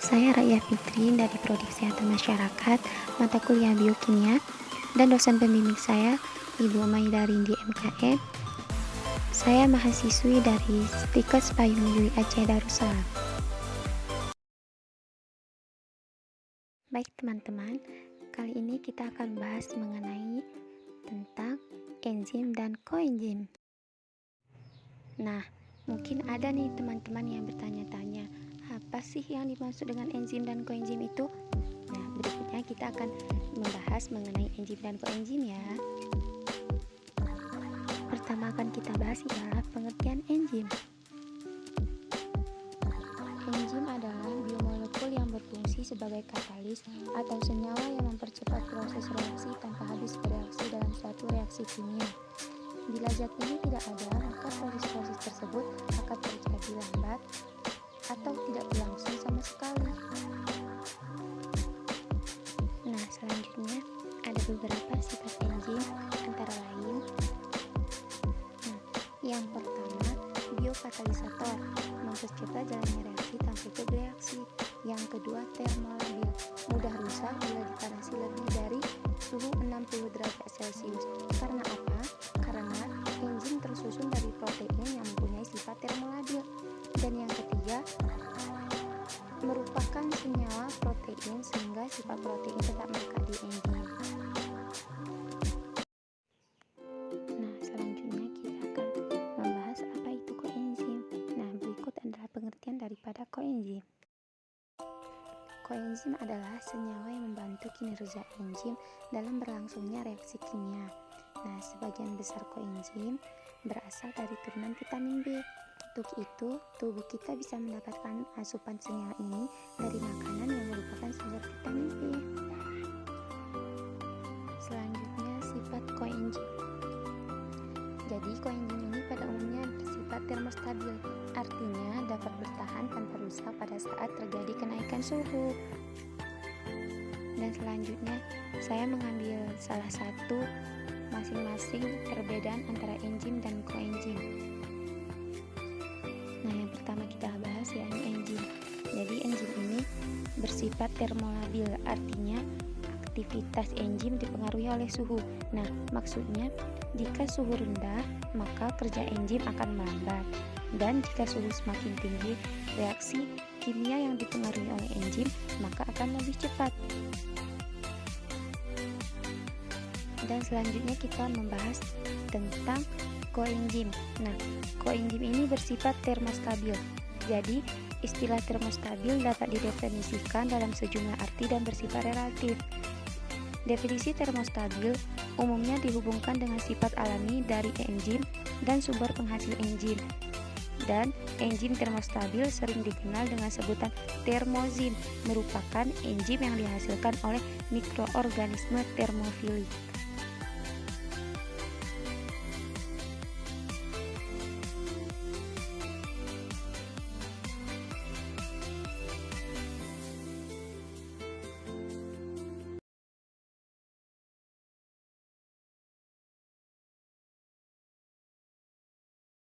Saya Raya Fitri dari Prodi Kesehatan Masyarakat, mata kuliah Biokimia, dan dosen pembimbing saya, Ibu Maida Rindi MKM. Saya mahasiswi dari Stikes Payung Yui Aceh Darussalam. Baik teman-teman, kali ini kita akan bahas mengenai tentang enzim dan koenzim. Nah, mungkin ada nih teman-teman yang bertanya-tanya, apa sih yang dimaksud dengan enzim dan koenzim itu? Nah, berikutnya kita akan membahas mengenai enzim dan koenzim ya. Pertama akan kita bahas adalah pengertian enzim. Enzim adalah biomolekul yang berfungsi sebagai katalis atau senyawa yang mempercepat proses reaksi tanpa habis bereaksi dalam suatu reaksi kimia. Bila zat ini tidak ada, maka proses-proses tersebut akan terjadi lambat atau tidak berlangsung sama sekali. Nah, selanjutnya ada beberapa sifat enzim antara lain. Nah, yang pertama, biokatalisator, mempercepat jalannya reaksi tanpa ikut bereaksi. Yang kedua, termolabil, mudah rusak bila dipanasi lebih dari suhu 60 derajat Celcius. Karena apa? Karena enzim tersusun dari protein yang mempunyai sifat termolabil. Dan yang ketiga, merupakan senyawa protein sehingga sifat protein tetap melekat di enzim. Nah, selanjutnya kita akan membahas apa itu koenzim. Nah, berikut adalah pengertian daripada koenzim. Koenzim adalah senyawa yang membantu kinerja enzim dalam berlangsungnya reaksi kimia. Nah, sebagian besar koenzim berasal dari turunan vitamin B. Untuk itu, tubuh kita bisa mendapatkan asupan senyawa ini dari makanan yang merupakan sumber vitamin B. Selanjutnya, sifat koenzim. Jadi, koenzim ini pada umumnya bersifat termostabil, artinya dapat bertahan tanpa rusak pada saat terjadi kenaikan suhu. Dan selanjutnya, saya mengambil salah satu masing-masing perbedaan antara enzim dan koenzim. Nah, yang pertama kita bahas yakni enzim. Jadi enzim ini bersifat termolabil, artinya aktivitas enzim dipengaruhi oleh suhu. Nah, maksudnya jika suhu rendah, maka kerja enzim akan melambat. Dan jika suhu semakin tinggi, reaksi kimia yang dipengaruhi oleh enzim maka akan lebih cepat. Dan selanjutnya kita membahas tentang koenzim. Nah, koenzim ini bersifat termostabil. Jadi, istilah termostabil dapat didefinisikan dalam sejumlah arti dan bersifat relatif. Definisi termostabil umumnya dihubungkan dengan sifat alami dari enzim dan sumber penghasil enzim. Dan enzim termostabil sering dikenal dengan sebutan termozim, merupakan enzim yang dihasilkan oleh mikroorganisme termofilik.